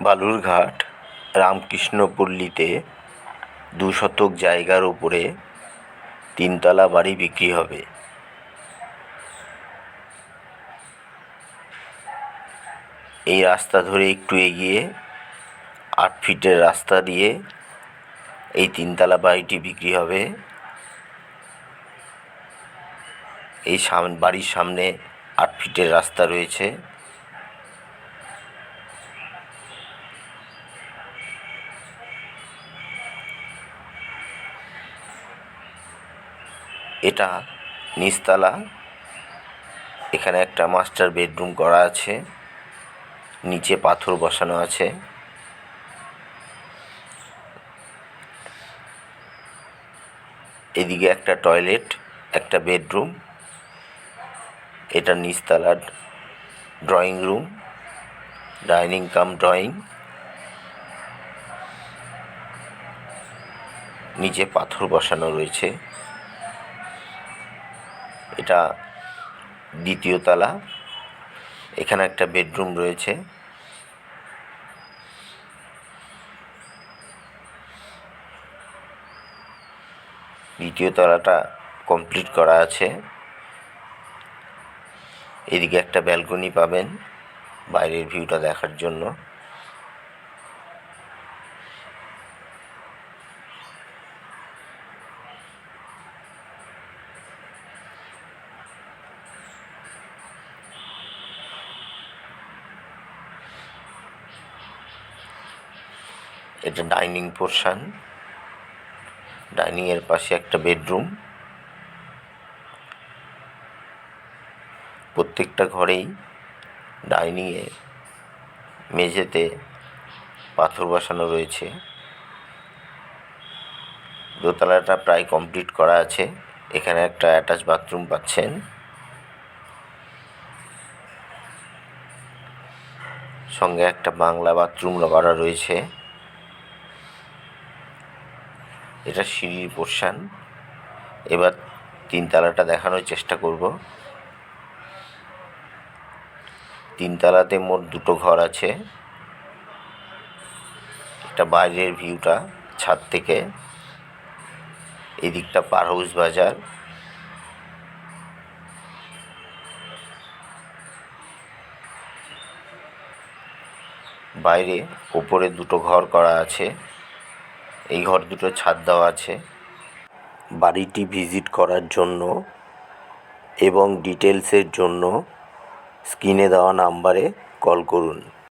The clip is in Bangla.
বালুরঘাট রামকৃষ্ণপল্লীতে ২ শতক জায়গার ওপরে ৩তলা বাড়ি বিক্রি হবে। এই রাস্তা ধরে একটু এগিয়ে ৮ ফিটের রাস্তা দিয়ে এই ৩তলা বাড়িটি বিক্রি হবে। এই বাড়ির সামনে ৮ ফিটের রাস্তা রয়েছে। এটা নিচতলা। এখানে একটা মাস্টার বেডরুম করা আছে, নিচে পাথর বসানো আছে। এদিকে একটা টয়লেট, একটা বেডরুম। এটা নিচতলার drawing room, dining cum drawing. নিচে পাথর বসানো রয়েছে। এটা দ্বিতীয় তলা। এখানে একটা বেডরুম রয়েছে। দ্বিতীয় তলাটা কমপ্লিট করা আছে। এদিকে একটা ব্যালকনি পাবেন বাইরের ভিউটা দেখার জন্য। এটা ডাইনিং পোর্শন। ডাইনিংয়ের পাশে একটা বেডরুম। প্রত্যেকটা ঘরেই ডাইনিংয়ে মেঝেতে পাথর বসানো রয়েছে। দোতলাটা প্রায় কমপ্লিট করা আছে। এখানে একটা অ্যাটাচ বাথরুম পাচ্ছেন। সঙ্গে একটা বাংলা বাথরুম করা রয়েছে। এটা সিঁড়ির পোর্শন। এবার ৩তলাটা দেখানোর চেষ্টা করব। ৩তলাতে মোট 2টো ঘর আছে। এটা বাইরের ভিউটা ছাদ থেকে। এদিকটা পার হাউস বাজার। বাইরে ওপরে 2টো ঘর করা আছে। এই ঘর দুটো ছাদ দেওয়া আছে। বাড়িটি ভিজিট করার জন্য এবং ডিটেলসের জন্য স্ক্রিনে দেওয়া নাম্বারে কল করুন।